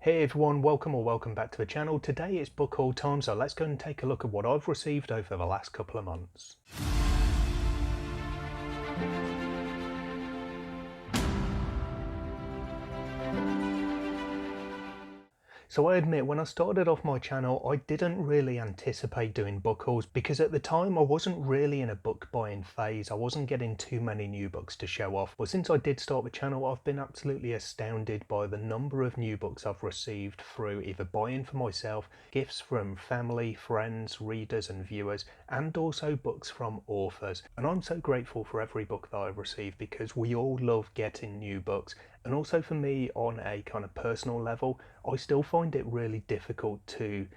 Hey everyone, welcome back to the channel. Today it's book haul time, so let's go and take a look at what I've received over the last couple of months. So I admit, when I started off my channel, I didn't really anticipate doing book hauls because at the time I wasn't really in a book buying phase. I wasn't getting too many new books to show off. But since I did start the channel, I've been absolutely astounded by the number of new books I've received through either buying for myself, gifts from family, friends, readers and viewers, and also books from authors. And I'm so grateful for every book that I've received because we all love getting new books. And also for me, on a kind of personal level, I still find it really difficult to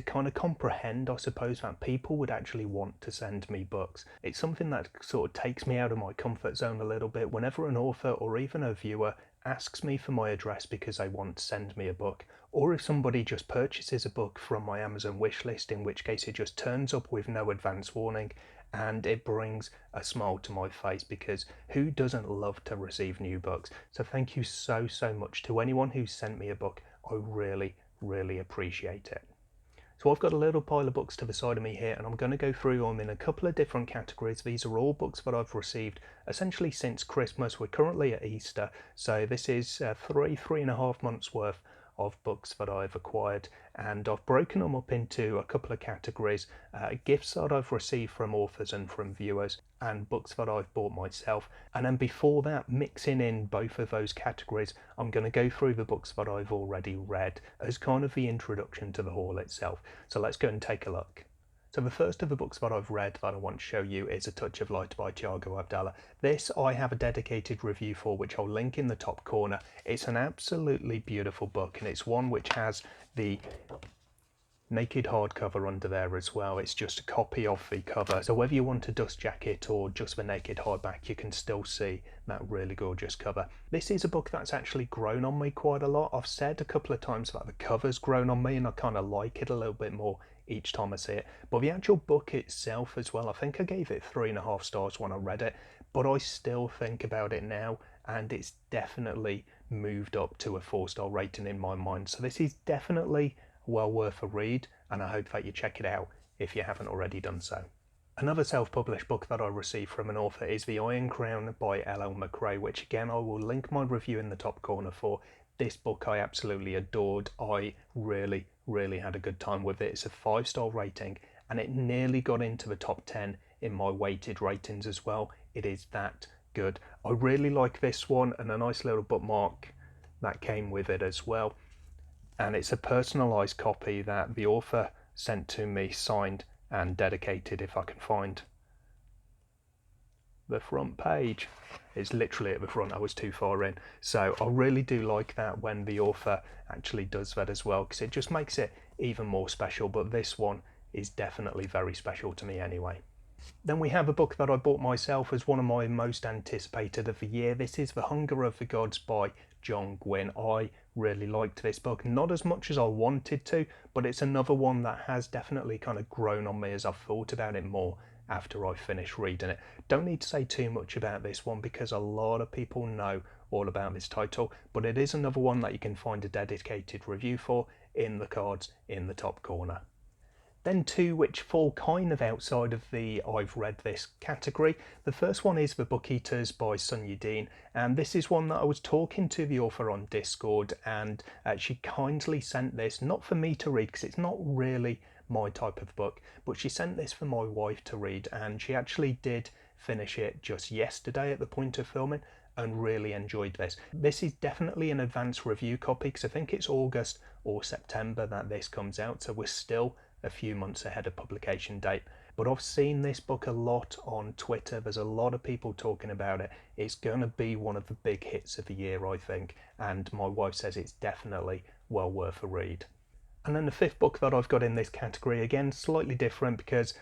kind of comprehend, I suppose, that people would actually want to send me books. It's something that sort of takes me out of my comfort zone a little bit. Whenever an author or even a viewer asks me for my address because they want to send me a book, or if somebody just purchases a book from my Amazon wishlist, in which case it just turns up with no advance warning, and it brings a smile to my face because who doesn't love to receive new books? So thank you so much to anyone who sent me a book. I really appreciate it. So I've got a little pile of books to the side of me here, and I'm going to go through them in a couple of different categories. These are all books that I've received essentially since Christmas. We're currently at Easter, so this is three and a half months worth of books that I've acquired, and I've broken them up into a couple of categories: gifts that I've received from authors and from viewers, and books that I've bought myself. And then before that, mixing in both of those categories, I'm going to go through the books that I've already read as kind of the introduction to the haul itself. So let's go and take a look. So the first of the books that I've read that I want to show you is A Touch of Light by Tiago Abdala. This I have a dedicated review for, which I'll link in the top corner. It's an absolutely beautiful book, and it's one which has the naked hardcover under there as well. It's just a copy of the cover, so whether you want a dust jacket or just the naked hardback, you can still see that really gorgeous cover. This is a book that's actually grown on me quite a lot. I've said a couple of times that the cover's grown on me, and I kind of like it a little bit more each time I see it. But the actual book itself as well, I think I gave it 3.5 stars when I read it, but I still think about it now, and it's definitely moved up to a 4-star rating in my mind. So this is definitely well worth a read, and I hope that you check it out if you haven't already done so. Another self-published book that I received from an author is The Iron Crown by L.L. McRae, which again I will link my review in the top corner for. This book I absolutely adored. I really had a good time with it. It's a 5-star rating, and it nearly got into the top 10 in my weighted ratings as well. It is that good. I really like this one, and a nice little bookmark that came with it as well. And it's a personalised copy that the author sent to me, signed and dedicated. If I can find the front page, it's literally at the front. I was too far in. So I really do like that when the author actually does that as well, because it just makes it even more special. But this one is definitely very special to me anyway. Then we have a book that I bought myself as one of my most anticipated of the year. This is The Hunger of the Gods by John Gwynne. I really liked this book, not as much as I wanted to, but it's another one that has definitely kind of grown on me as I've thought about it more after I finished reading it. Don't need to say too much about this one because a lot of people know all about this title, but it is another one that you can find a dedicated review for in the cards in the top corner. Then two which fall kind of outside of the I've read this category. The first one is The Book Eaters by Sun Yudin, and this is one that I was talking to the author on Discord, and she kindly sent this, not for me to read because it's not really my type of book, but she sent this for my wife to read, and she actually did finish it just yesterday at the point of filming and really enjoyed this. This is definitely an advanced review copy because I think it's August or September that this comes out, so we're still a few months ahead of publication date. But I've seen this book a lot on Twitter. There's a lot of people talking about it. It's going to be one of the big hits of the year, I think, and my wife says it's definitely well worth a read. And then the fifth book that I've got in this category, again slightly different because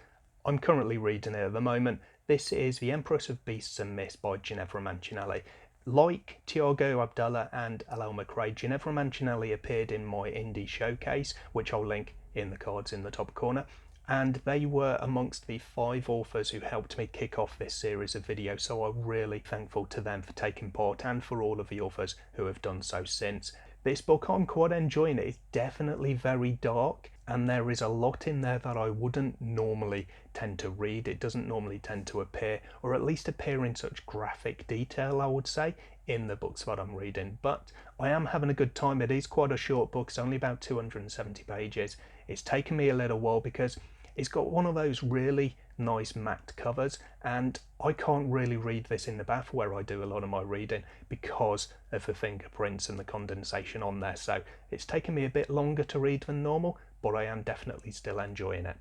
I'm currently reading it at the moment. This is The Empress of Beasts and Myths by Ginevra Mancinelli. Like Tiago Abdala and L.L. McRae, Ginevra Mancinelli appeared in my indie showcase, which I'll link in the cards in the top corner, and they were amongst the 5 authors who helped me kick off this series of videos, so I'm really thankful to them for taking part and for all of the authors who have done so since. This book, I'm quite enjoying it. It's definitely very dark, and there is a lot in there that I wouldn't normally tend to read. It doesn't normally tend to appear, or at least appear in such graphic detail, I would say, in the books that I'm reading. But I am having a good time. It is quite a short book. It's only about 270 pages. It's taken me a little while because it's got one of those really nice matte covers, and I can't really read this in the bath where I do a lot of my reading because of the fingerprints and the condensation on there. So it's taken me a bit longer to read than normal, but I am definitely still enjoying it.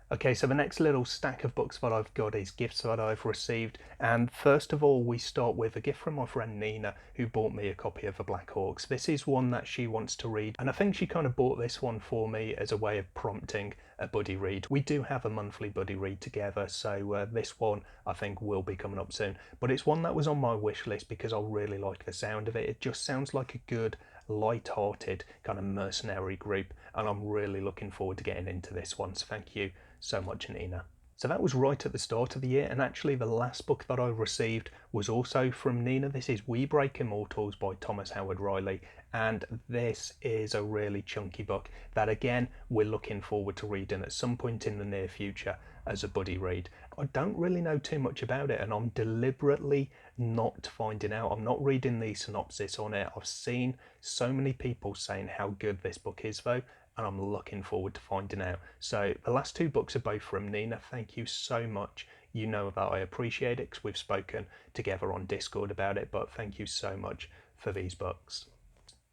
Okay, so the next little stack of books that I've got is gifts that I've received. And first of all, we start with a gift from my friend Nina, who bought me a copy of The Black Hawks. This is one that she wants to read, and I think she kind of bought this one for me as a way of prompting a buddy read. We do have a monthly buddy read together, so this one I think will be coming up soon. But it's one that was on my wish list because I really like the sound of it. It just sounds like a good, light-hearted kind of mercenary group, and I'm really looking forward to getting into this one. So thank you so much, Nina. So that was right at the start of the year, and actually the last book that I received was also from Nina. This is We Break Immortals by Thomas Howard Riley, and this is a really chunky book that again we're looking forward to reading at some point in the near future as a buddy read. I don't really know too much about it, and I'm deliberately not finding out. I'm not reading the synopsis on it. I've seen so many people saying how good this book is though, and I'm looking forward to finding out. So the last two books are both from Nina. Thank you so much. You know that I appreciate it because we've spoken together on Discord about it, but thank you so much for these books.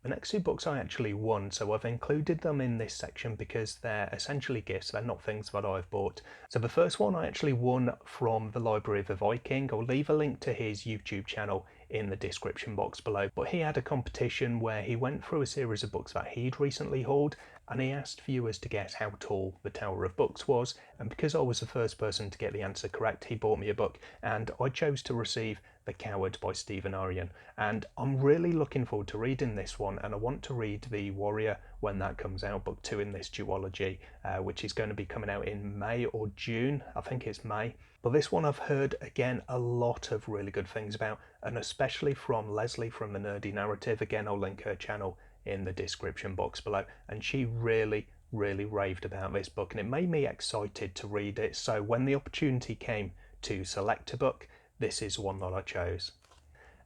The next two books I actually won, so I've included them in this section because they're essentially gifts, they're not things that I've bought. So the first one I actually won from the Library of the Viking. I'll leave a link to his YouTube channel in the description box below, but he had a competition where he went through a series of books that he'd recently hauled, and he asked viewers to guess how tall the Tower of Books was, and because I was the first person to get the answer correct, he bought me a book, and I chose to receive The Coward by Stephen Aryan, and I'm really looking forward to reading this one, and I want to read The Warrior when that comes out, book 2 in this duology, which is going to be coming out in May or June. I think it's May. But this one I've heard, again, a lot of really good things about, and especially from Leslie from The Nerdy Narrative. Again, I'll link her channel in the description box below, and she really raved about this book, and it made me excited to read it. So when the opportunity came to select a book, this is one that I chose.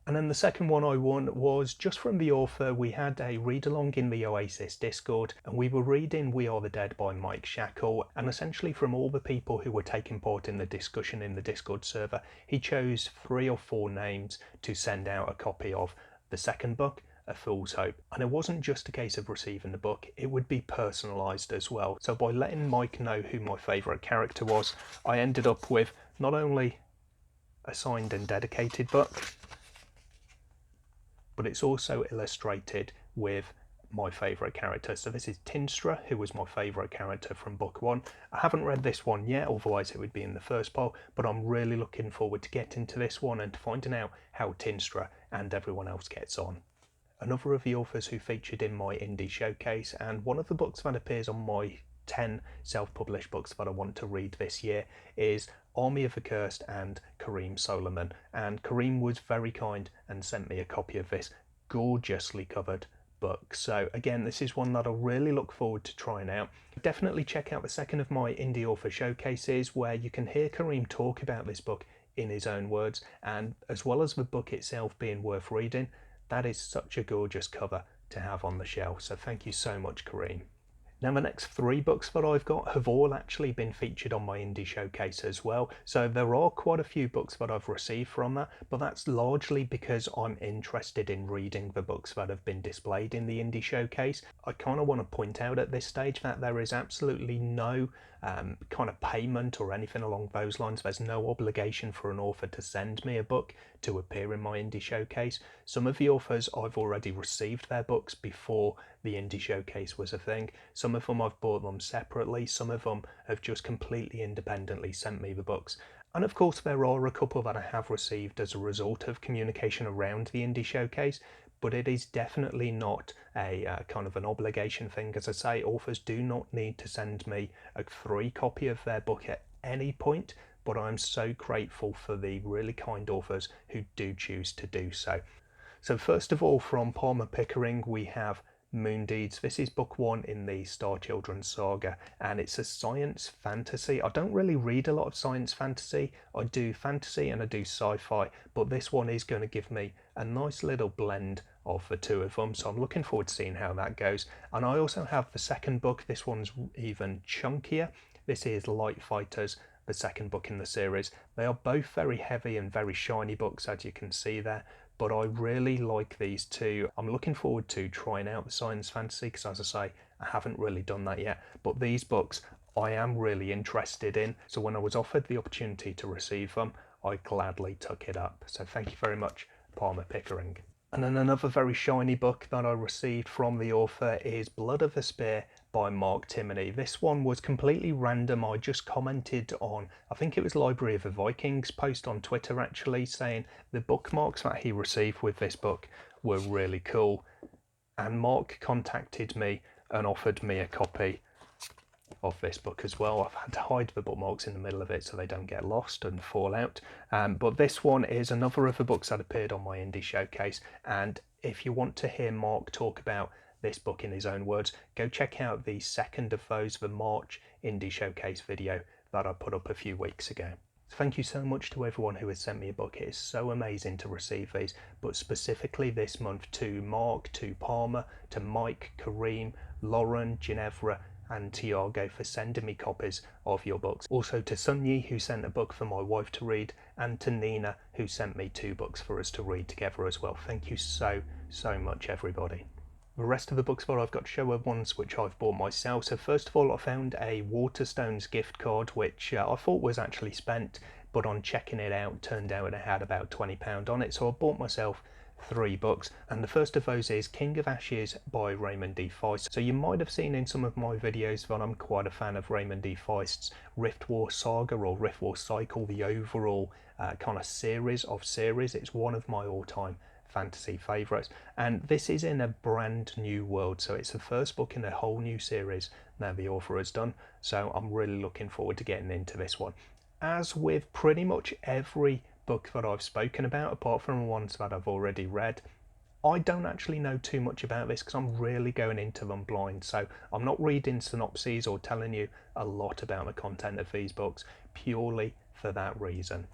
And then the second one I won was just from the author. We had a read along in the Oasis Discord, and we were reading We Are the Dead by Mike Shackle, and essentially from all the people who were taking part in the discussion in the Discord server, he chose 3 or 4 names to send out a copy of the second book, A Fool's Hope. And it wasn't just a case of receiving the book, it would be personalised as well. So by letting Mike know who my favourite character was, I ended up with not only a signed and dedicated book, but it's also illustrated with my favourite character. So this is Tinstra, who was my favourite character from book 1. I haven't read this one yet, otherwise it would be in the first pile, but I'm really looking forward to getting to this one and to finding out how Tinstra and everyone else gets on. Another of the authors who featured in my indie showcase, and one of the books that appears on my 10 self-published books that I want to read this year, is Army of the Cursed and Kareem Solomon. And Kareem was very kind and sent me a copy of this gorgeously covered book. So again, this is one that I really look forward to trying out. Definitely check out the second of my indie author showcases, where you can hear Kareem talk about this book in his own words, and as well as the book itself being worth reading, that is such a gorgeous cover to have on the shelf. So thank you so much, Kareem. Now the next 3 books that I've got have all actually been featured on my indie showcase as well, so there are quite a few books that I've received from that, but that's largely because I'm interested in reading the books that have been displayed in the indie showcase. I kind of want to point out at this stage that there is absolutely no kind of payment or anything along those lines. There's no obligation for an author to send me a book to appear in my indie showcase. Some of the authors I've already received their books before the indie showcase was a thing. Some of them I've bought them separately, some of them have just completely independently sent me the books. And of course there are a couple that I have received as a result of communication around the indie showcase, but it is definitely not a kind of an obligation thing. As I say, authors do not need to send me a free copy of their book at any point, but I'm so grateful for the really kind authors who do choose to do so. So first of all, from Palmer Pickering, we have Moon Deeds. This is book 1 in the Star Children saga, and it's a science fantasy. I don't really read a lot of science fantasy. I do fantasy and I do sci-fi, but this one is going to give me a nice little blend of the two of them, so I'm looking forward to seeing how that goes. And I also have the second book. This one's even chunkier. This is Light Fighters, the second book in the series. They are both very heavy and very shiny books, as you can see there, but I really like these two. I'm looking forward to trying out the science fantasy because, as I say, I haven't really done that yet, but these books I am really interested in, so when I was offered the opportunity to receive them, I gladly took it up. So thank you very much, Palmer Pickering. And then another very shiny book that I received from the author is Blood of the Spear by Mark Timoney. This one was completely random. I just commented on, I think it was Library of the Vikings post on Twitter actually, saying the bookmarks that he received with this book were really cool. And Mark contacted me and offered me a copy of this book as well. I've had to hide the bookmarks in the middle of it so they don't get lost and fall out. But this one is another of the books that appeared on my indie showcase, and if you want to hear Mark talk about this book in his own words, go check out the second of those, the March indie showcase video that I put up a few weeks ago. Thank you so much to everyone who has sent me a book. It is so amazing to receive these, but specifically this month to Mark, to Palmer, to Mike, Kareem, Lauren, Ginevra and Tiago for sending me copies of your books. Also to Sunyi, who sent a book for my wife to read, and to Nina, who sent me 2 books for us to read together as well. Thank you so much, everybody. The rest of the books that I've got to show are ones which I've bought myself. So first of all, I found a Waterstones gift card, which I thought was actually spent, but on checking it out, turned out it had about £20 on it. So I bought myself 3 books, and the first of those is King of Ashes by Raymond D. Feist. So you might have seen in some of my videos that I'm quite a fan of Raymond D. Feist's Rift War Saga or Rift War Cycle, the overall kind of series of series. It's one of my all-time fantasy favourites, and this is in a brand new world, so it's the first book in a whole new series that the author has done, so I'm really looking forward to getting into this one. As with pretty much every book that I've spoken about, apart from the ones that I've already read, I don't actually know too much about this because I'm really going into them blind, so I'm not reading synopses or telling you a lot about the content of these books purely for that reason.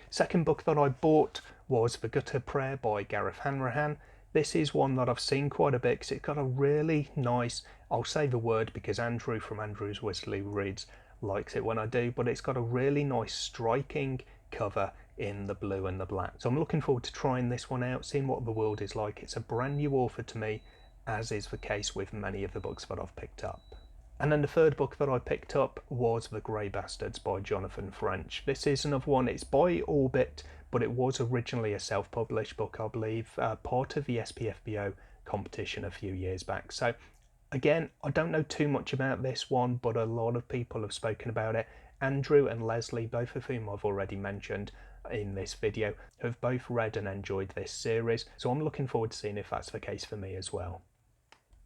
Second book that I bought was The Gutter Prayer by Gareth Hanrahan. This is one that I've seen quite a bit because it's got a really nice, I'll say the word because Andrew from Andrew's Whistly Reads likes it when I do, but it's got a really nice striking cover in the blue and the black. So I'm looking forward to trying this one out, seeing what the world is like. It's a brand new author to me, as is the case with many of the books that I've picked up. And then the third book that I picked up was The Grey Bastards by Jonathan French. This is another one, it's by Orbit, but it was originally a self-published book, I believe, part of the SPFBO competition a few years back. So again, I don't know too much about this one, but a lot of people have spoken about it. Andrew and Leslie, both of whom I've already mentioned in this video, have both read and enjoyed this series, so I'm looking forward to seeing if that's the case for me as well.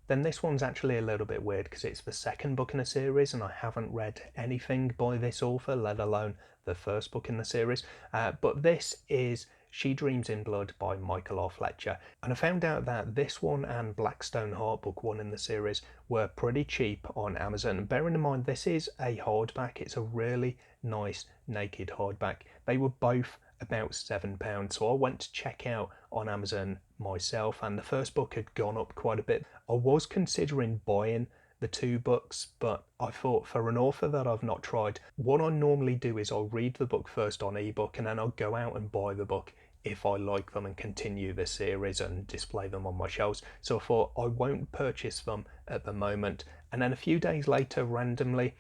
Then this one's actually a little bit weird because it's the second book in a series and I haven't read anything by this author, let alone the first book in the series, but this is She Dreams in Blood by Michael R. Fletcher, and I found out that this one and Blackstone Heart, book 1 in the series, were pretty cheap on Amazon. And bearing in mind this is a hardback, it's a really nice naked hardback. They were both about £7, so I went to check out on Amazon myself, and the first book had gone up quite a bit. I was considering buying the 2 books, but I thought for an author that I've not tried, what I normally do is I'll read the book first on ebook and then I'll go out and buy the book if I like them and continue the series and display them on my shelves. So I thought I won't purchase them at the moment, and then a few days later, randomly,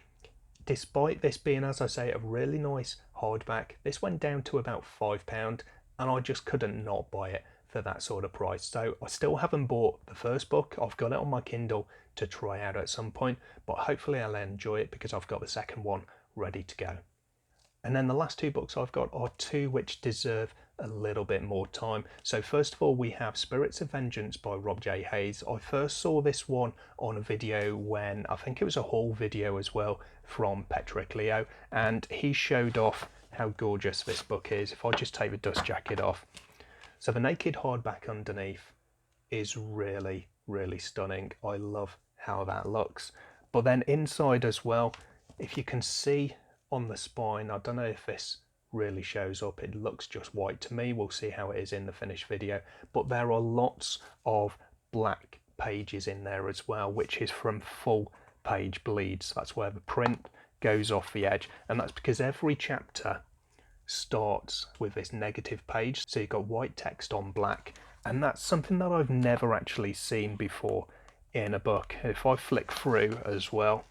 despite this being, as I say, a really nice hardback, this went down to about £5 and I just couldn't not buy it for that sort of price. So I still haven't bought the first book. I've got it on my Kindle to try out at some point, but hopefully I'll enjoy it because I've got the second one ready to go. And then the last 2 books I've got are 2 which deserve a little bit more time. So first of all, we have Spirits of Vengeance by Rob J. Hayes. I first saw this one on a video when, I think it was a haul video as well, from Petrick Leo, and he showed off how gorgeous this book is. If I just take the dust jacket off. So the naked hardback underneath is really, really stunning. I love how that looks. But then inside as well, if you can see on the spine, I don't know if this really shows up, it looks just white to me, we'll see how it is in the finished video, but there are lots of black pages in there as well, which is from full page bleeds. That's where the print goes off the edge, and that's because every chapter starts with this negative page, so you've got white text on black, and that's something that I've never actually seen before in a book. If I flick through as well,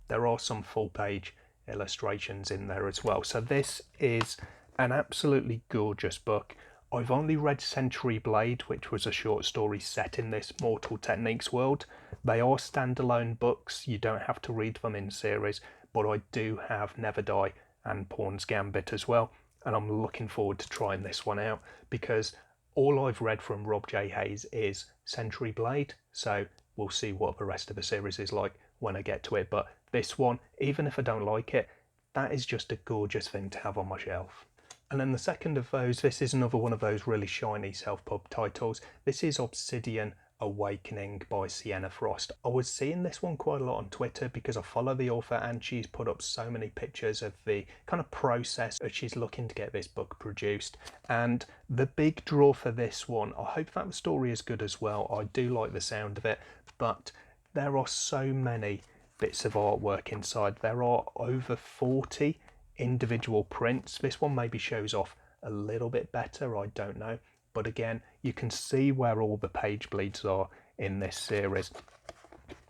there are some full page illustrations in there as well. So this is an absolutely gorgeous book. I've only read Century Blade, which was a short story set in this Mortal Techniques world. They are standalone books, you don't have to read them in series, but I do have Never Die and Pawn's Gambit as well, and I'm looking forward to trying this one out because all I've read from Rob J. Hayes is Century Blade, so we'll see what the rest of the series is like when I get to it. But this one, even if I don't like it, that is just a gorgeous thing to have on my shelf. And then the second of those, this is another one of those really shiny self-pub titles. This is Obsidian Awakening by Sienna Frost. I was seeing this one quite a lot on Twitter because I follow the author and she's put up so many pictures of the kind of process as she's looking to get this book produced. And the big draw for this one, I hope that the story is good as well. I do like the sound of it, but there are so many bits of artwork inside. There are over 40 individual prints. This one maybe shows off a little bit better, I don't know. But again, you can see where all the page bleeds are in this series.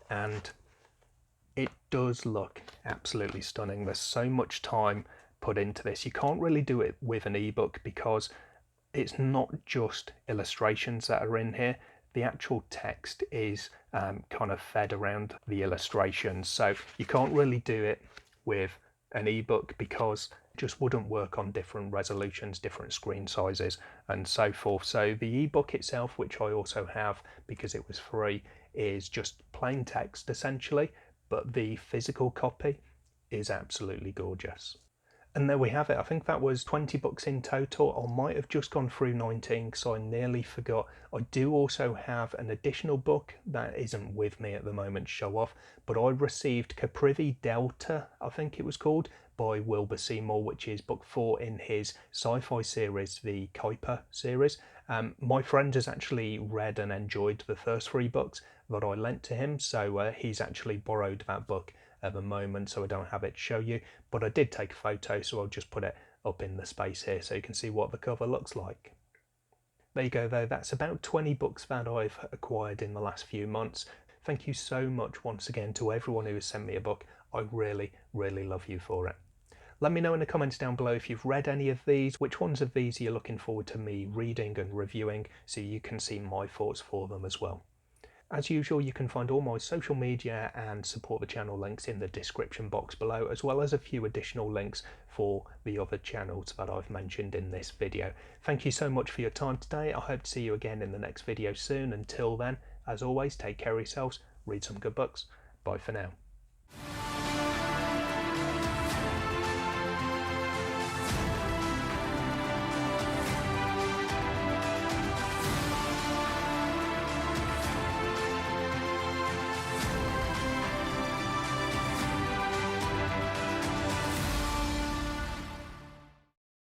And it does look absolutely stunning. There's so much time put into this. You can't really do it with an ebook because it's not just illustrations that are in here. The actual text is kind of fed around the illustrations. So you can't really do it with an ebook because it just wouldn't work on different resolutions, different screen sizes and so forth. So the ebook itself, which I also have because it was free, is just plain text essentially, but the physical copy is absolutely gorgeous. And there we have it. I think that was 20 books in total. I might have just gone through 19 because I nearly forgot. I do also have an additional book that isn't with me at the moment to show off, but I received Caprivi Delta, I think it was called, by Wilbur Seymour, which is book 4 in his sci-fi series, the Kuiper series. My friend has actually read and enjoyed the first 3 books that I lent to him, so he's actually borrowed that book at the moment, so I don't have it to show you, but I did take a photo, so I'll just put it up in the space here so you can see what the cover looks like. There you go though, that's about 20 books that I've acquired in the last few months. Thank you so much once again to everyone who has sent me a book. I really, really love you for it. Let me know in the comments down below if you've read any of these, which ones of these you're looking forward to me reading and reviewing, so you can see my thoughts for them as well. As usual, you can find all my social media and support the channel links in the description box below, as well as a few additional links for the other channels that I've mentioned in this video. Thank you so much for your time today. I hope to see you again in the next video soon. Until then, as always, take care of yourselves, read some good books. Bye for now.